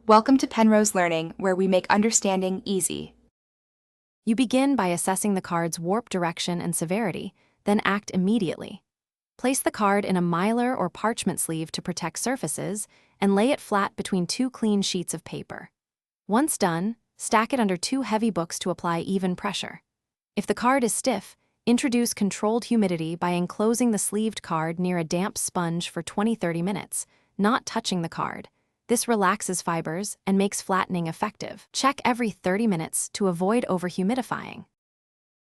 Welcome to Penrose Learning, where we make understanding easy. You begin by assessing the card's warp direction and severity, then act immediately. Place the card in a mylar or parchment sleeve to protect surfaces, and lay it flat between two clean sheets of paper. Once done, stack it under two heavy books to apply even pressure. If the card is stiff, introduce controlled humidity by enclosing the sleeved card near a damp sponge for 20-30 minutes, not touching the card. This relaxes fibers and makes flattening effective. Check every 30 minutes to avoid overhumidifying.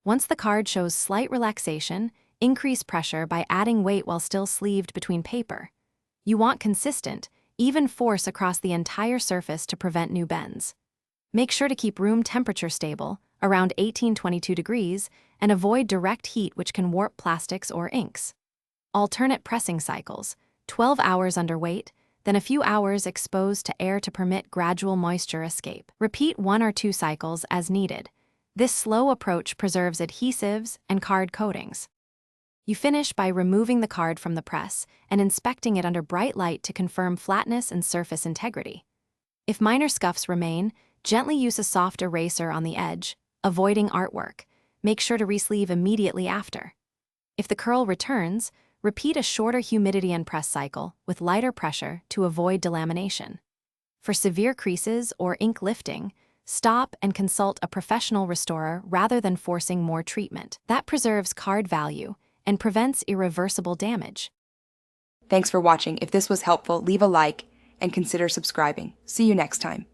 Once the card shows slight relaxation, increase pressure by adding weight while still sleeved between paper. You want consistent, even force across the entire surface to prevent new bends. Make sure to keep room temperature stable, around 18-22 degrees, and avoid direct heat which can warp plastics or inks. Alternate pressing cycles, 12 hours under weight, then a few hours exposed to air to permit gradual moisture escape. Repeat 1 or 2 cycles as needed. This slow approach preserves adhesives and card coatings. You finish by removing the card from the press and inspecting it under bright light to confirm flatness and surface integrity. If minor scuffs remain, gently use a soft eraser on the edge, avoiding artwork. Make sure to resleeve immediately after. If the curl returns, repeat a shorter humidity and press cycle with lighter pressure to avoid delamination. For severe creases or ink lifting, stop and consult a professional restorer rather than forcing more treatment. That preserves card value and prevents irreversible damage. Thanks for watching. If this was helpful, leave a like and consider subscribing. See you next time.